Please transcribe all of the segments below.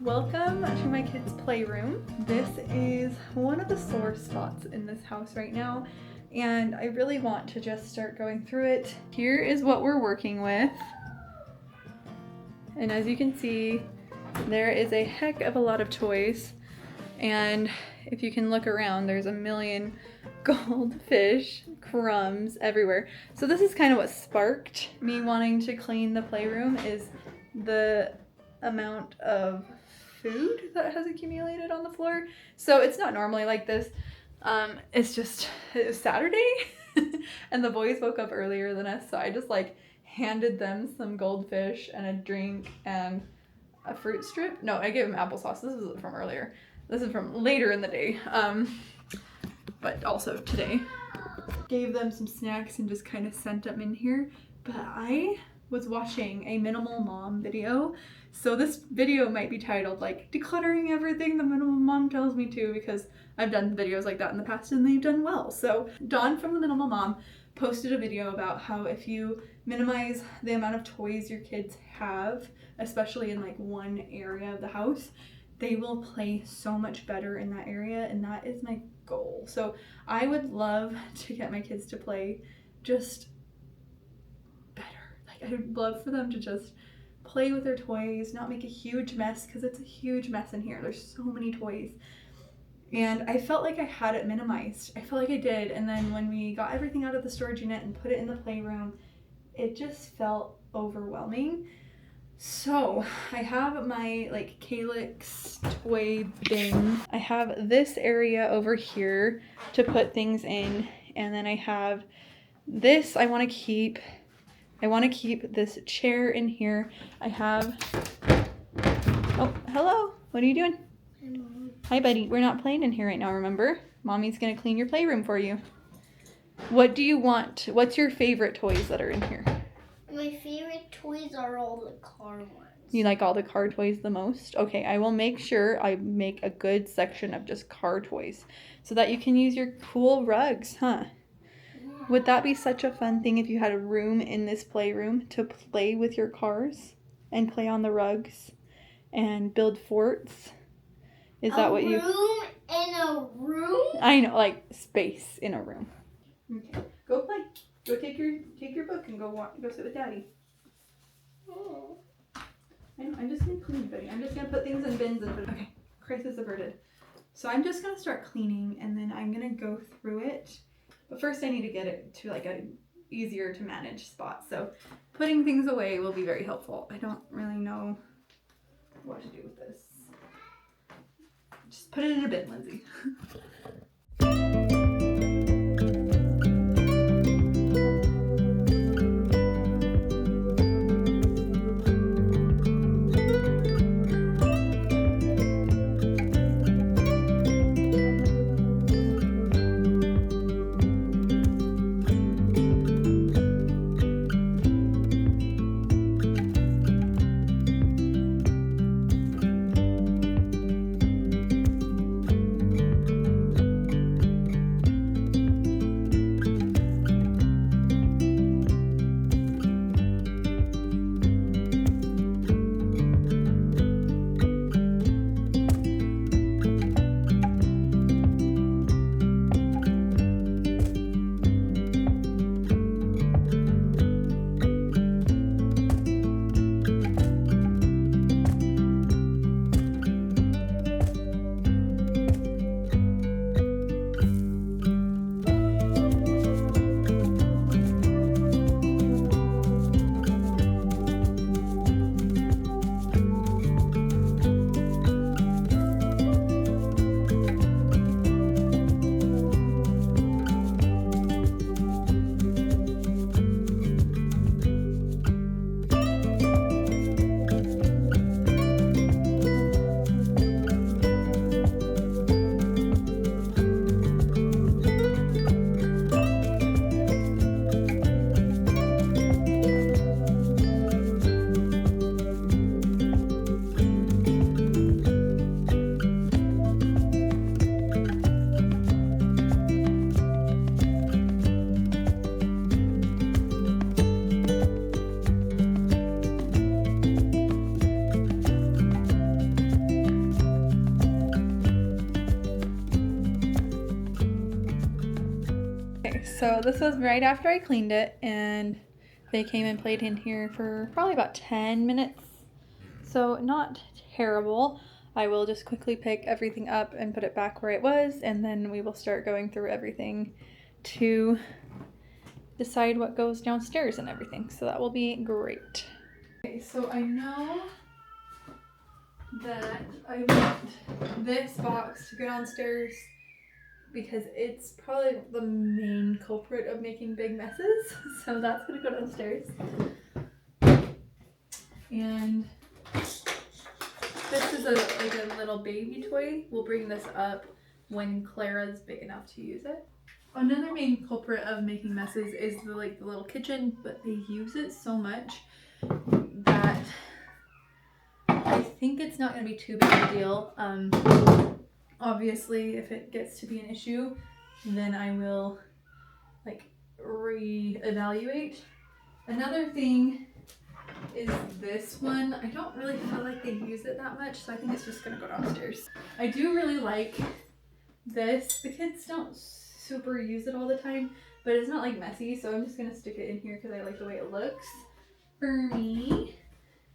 Welcome to my kids' playroom. This is one of the sore spots in this house right now, and I really want to just start going through it. Here is what we're working with. And as you can see, there is a heck of a lot of toys. And if you can look around, there's a million goldfish crumbs everywhere. So this is kind of what sparked me wanting to clean the playroom, is the amount of food that has accumulated on the floor. So it's not normally like this. It was Saturday and the boys woke up earlier than us, so I just handed them some goldfish and a drink and a fruit strip. No, I gave them applesauce. This is from earlier. This is from later in the day, but also today. Gave them some snacks and just kind of sent them in here. But I was watching a minimal mom video. So this video might be titled decluttering everything the minimal mom tells me to, because I've done videos like that in the past and they've done well. So Dawn from the minimal mom posted a video about how if you minimize the amount of toys your kids have, especially in one area of the house, they will play so much better in that area, and that is my goal. So I would love to get my kids to play just better. I would love for them to just play with their toys, not make a huge mess, because it's a huge mess in here. There's so many toys. And I felt like I had it minimized. I felt like I did. And then when we got everything out of the storage unit and put it in the playroom, it just felt overwhelming. So I have my Calyx toy bin. I have this area over here to put things in. And then I have this I want to keep this chair in here. I have, oh, hello. What are you doing? Hi, buddy. We're not playing in here right now, remember? Mommy's going to clean your playroom for you. What do you want? What's your favorite toys that are in here? My favorite toys are all the car ones. You like all the car toys the most? Okay, I will make sure I make a good section of just car toys so that you can use your cool rugs, huh? Would that be such a fun thing if you had a room in this playroom to play with your cars and play on the rugs and build forts? Is that what you... A room in a room? I know, space in a room. Okay, go play. Go take your book and go sit with Daddy. Oh. I know, I'm just going to clean, buddy. I'm just going to put things in bins and put... Okay, crisis averted. So I'm just going to start cleaning, and then I'm going to go through it. But first I need to get it to a easier to manage spot. So putting things away will be very helpful. I don't really know what to do with this. Just put it in a bin, Lindsay. so this was right after I cleaned it, and they came and played in here for probably about 10 minutes. So not terrible. I will just quickly pick everything up and put it back where it was, and then we will start going through everything to decide what goes downstairs and everything. So that will be great. Okay, so I know that I want this box to go downstairs because it's probably the main culprit of making big messes. So that's gonna go downstairs. And this is like a little baby toy. We'll bring this up when Clara's big enough to use it. Another main culprit of making messes is the little kitchen, but they use it so much that I think it's not gonna be too big a deal. Obviously, if it gets to be an issue, then I will reevaluate. Another thing is this one. I don't really feel like they use it that much, so I think it's just gonna go downstairs. I do really like this. The kids don't super use it all the time, but it's not messy, so I'm just gonna stick it in here because I like the way it looks for me,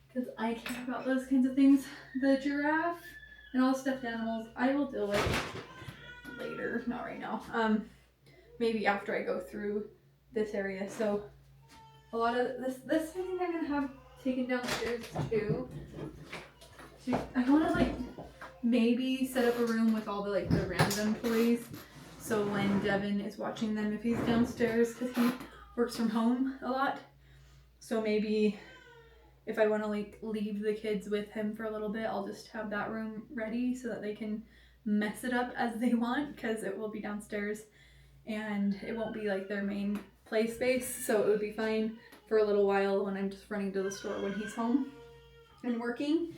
because I care about those kinds of things. The giraffe and all stuffed animals I will deal with later, not right now. Maybe after I go through this area. So a lot of this I think I'm gonna have taken downstairs too. So I want to maybe set up a room with all the random toys. So when Devin is watching them, if he's downstairs, because he works from home a lot. So maybe if I want to leave the kids with him for a little bit, I'll just have that room ready so that they can mess it up as they want, because it will be downstairs and it won't be their main play space. So it would be fine for a little while when I'm just running to the store when he's home and working.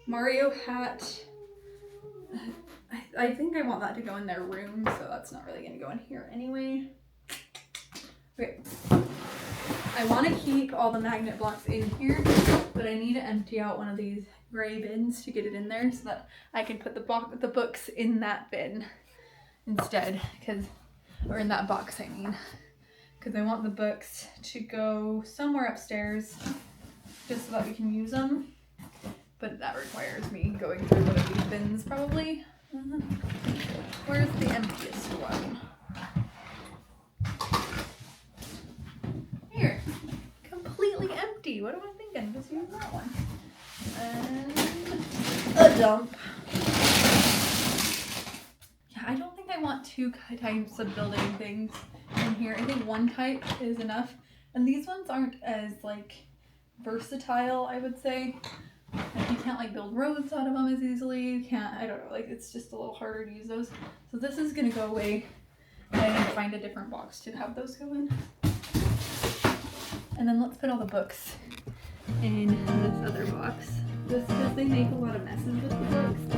Mario hat, I think I want that to go in their room, so that's not really going to go in here anyway. Okay. I want to keep all the magnet blocks in here, but I need to empty out one of these gray bins to get it in there so that I can put the books in that bin instead, or in that box, I mean, because I want the books to go somewhere upstairs just so that we can use them, but that requires me going through one of these bins probably. Where's the emptiest one? Here. Completely empty. What am I thinking? Just use that one. And a dump. Yeah, I don't think I want two types of building things in here. I think one type is enough. And these ones aren't as versatile, I would say. You can't build roads out of them as easily. You can't, I don't know, it's just a little harder to use those. So this is gonna go away, and I need to find a different box to have those go in. And then let's put all the books in this other box. Just because they make a lot of messes with the books.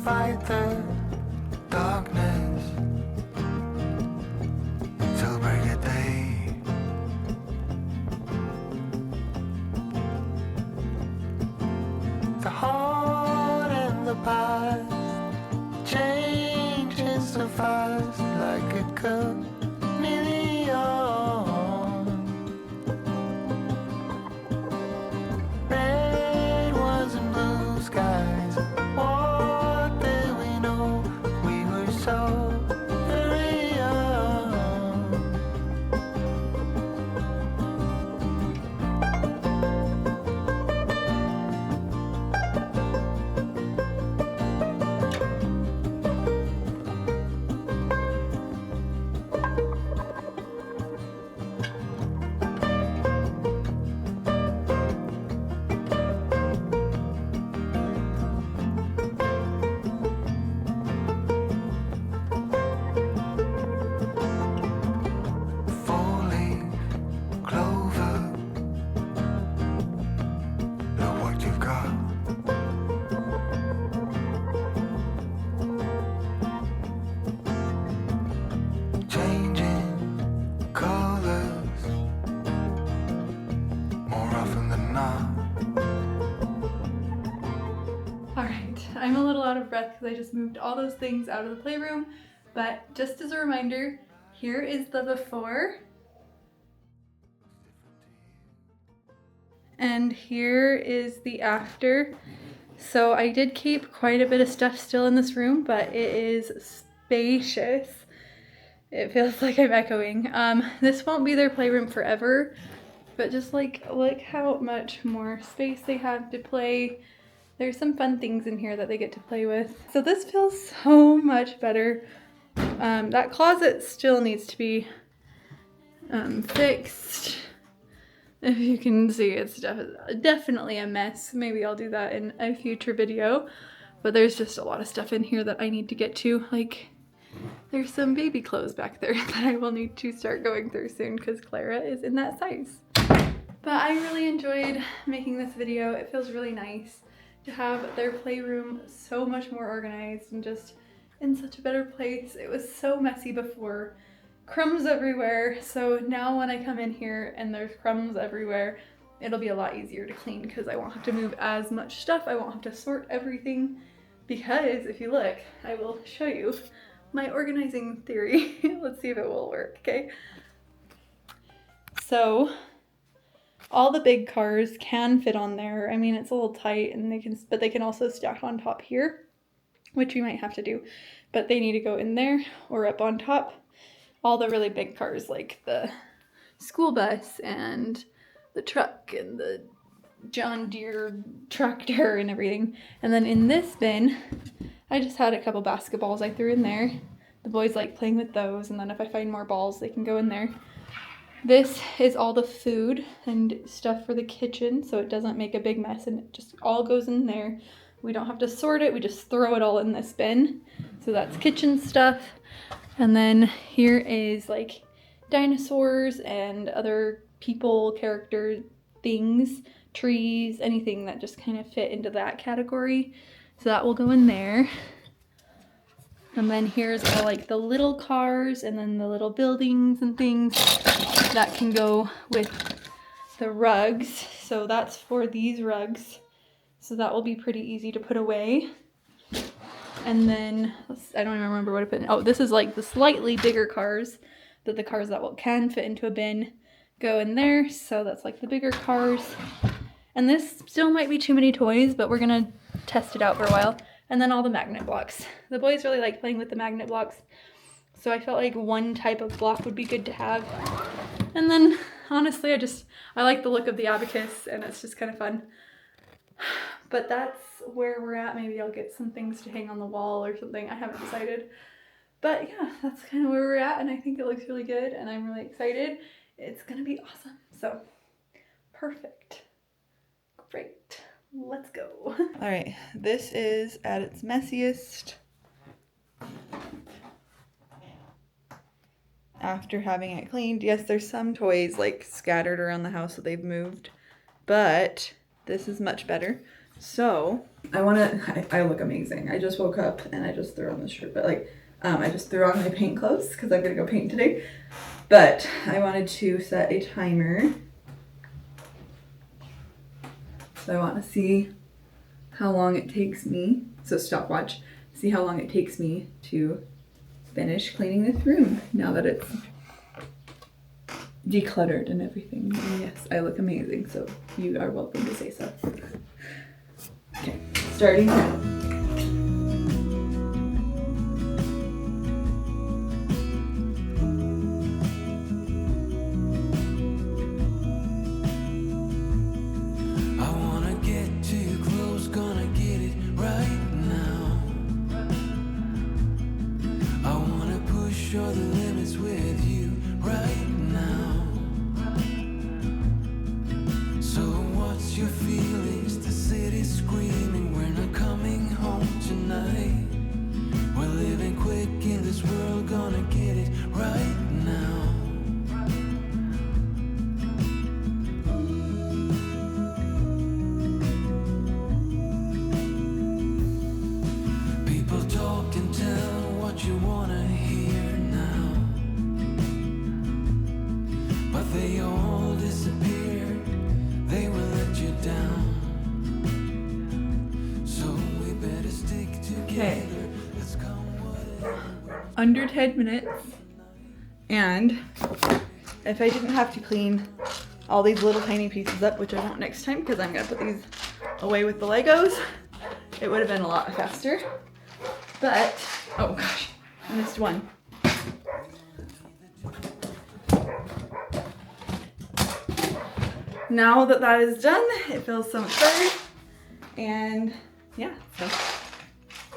Fight the darkness till break of day. past, changing so fast like a chameleon. Red ones and blue skies, what did we know? We were so very young. Four-leaf clover, look what you've got. Changing colors more often than not. Alright, I'm a little out of breath because I just moved all those things out of the playroom, but just as a reminder, here is the before. And here is the after. So I did keep quite a bit of stuff still in this room, but it is spacious. It feels like I'm echoing. This won't be their playroom forever, but just like, look how much more space they have to play. There's some fun things in here that they get to play with. So this feels so much better. That closet still needs to be fixed. If you can see, it's definitely a mess. Maybe I'll do that in a future video. But there's just a lot of stuff in here that I need to get to. Like, there's some baby clothes back there that I will need to start going through soon because Clara is in that size. But I really enjoyed making this video. It feels really nice to have their playroom so much more organized and just in such a better place. It was so messy before. Crumbs everywhere, so now when I come in here and there's crumbs everywhere, it'll be a lot easier to clean because I won't have to move as much stuff. I won't have to sort everything because if you look, I will show you my organizing theory. Let's see if it will work, okay? So all the big cars can fit on there. I mean, it's a little tight and but they can also stack on top here, which we might have to do, but they need to go in there or up on top. All the really big cars like the school bus and the truck and the John Deere tractor and everything. And then in this bin, I just had a couple basketballs I threw in there. The boys like playing with those, and then if I find more balls, they can go in there. This is all the food and stuff for the kitchen, so it doesn't make a big mess and it just all goes in there. We don't have to sort it, we just throw it all in this bin. So that's kitchen stuff. And then here is like dinosaurs and other people, character things, trees, anything that just kind of fit into that category. So that will go in there. And then here's all like the little cars and then the little buildings and things that can go with the rugs. So that's for these rugs. So that will be pretty easy to put away. And then, I don't even remember what I put in. Oh, this is like the slightly bigger cars, that the cars that can fit into a bin go in there. So that's like the bigger cars. And this still might be too many toys, but we're gonna test it out for a while. And then all the magnet blocks. The boys really like playing with the magnet blocks. So I felt like one type of block would be good to have. And then, honestly, I like the look of the abacus and it's just kind of fun. But that's where we're at. Maybe I'll get some things to hang on the wall or something. I haven't decided. But yeah, that's kind of where we're at. And I think it looks really good. And I'm really excited. It's going to be awesome. So, perfect. Great. Let's go. All right. This is at its messiest after having it cleaned. Yes, there's some toys like scattered around the house that they've moved. But this is much better. So I look amazing. I just woke up and I just threw on this shirt, but like, I just threw on my paint clothes because I'm gonna go paint today. But I wanted to set a timer. So I want to see how long it takes me So stopwatch, see how long it takes me to finish cleaning this room now that it's decluttered and everything. And yes, I look amazing, so you are welcome to say so. Okay, starting now. Show the limits with you right now. So what's your feelings? The city's screaming, we're not coming home tonight. We're living quick in this world, gonna get it right now. People talk and tell what you wanna hear. They all disappeared, they will let you down. So we better stick together. Okay. Under 10 minutes. And if I didn't have to clean all these little tiny pieces up, which I won't next time because I'm gonna put these away with the Legos, it would have been a lot faster. But, oh gosh, I missed one. Now that that is done, it feels so much better, and yeah, so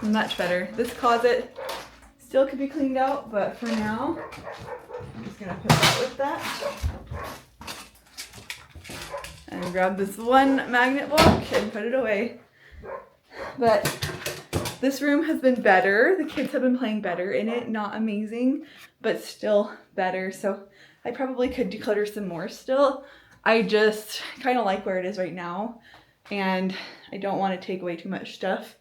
much better. This closet still could be cleaned out, but for now, I'm just gonna put that with that, and grab this one magnet block and put it away. But this room has been better. The kids have been playing better in it. Not amazing, but still better. So I probably could declutter some more still. I just kind of like where it is right now, and I don't want to take away too much stuff.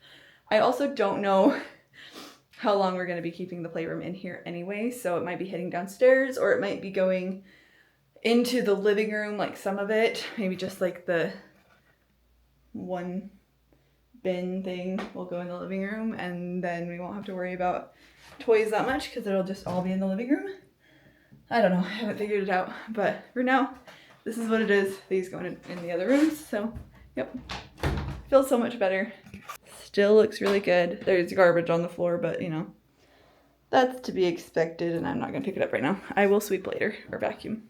I also don't know how long we're going to be keeping the playroom in here anyway, so it might be heading downstairs, or it might be going into the living room, like some of it. Maybe just like the one bin thing will go in the living room, and then we won't have to worry about toys that much because it'll just all be in the living room. I don't know, I haven't figured it out, but for now, this is what it is. These going in the other rooms, so yep. Feels so much better. Still looks really good. There's garbage on the floor, but you know, that's to be expected, and I'm not gonna pick it up right now. I will sweep later, or vacuum.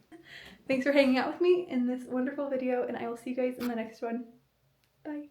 Thanks for hanging out with me in this wonderful video, and I will see you guys in the next one. Bye.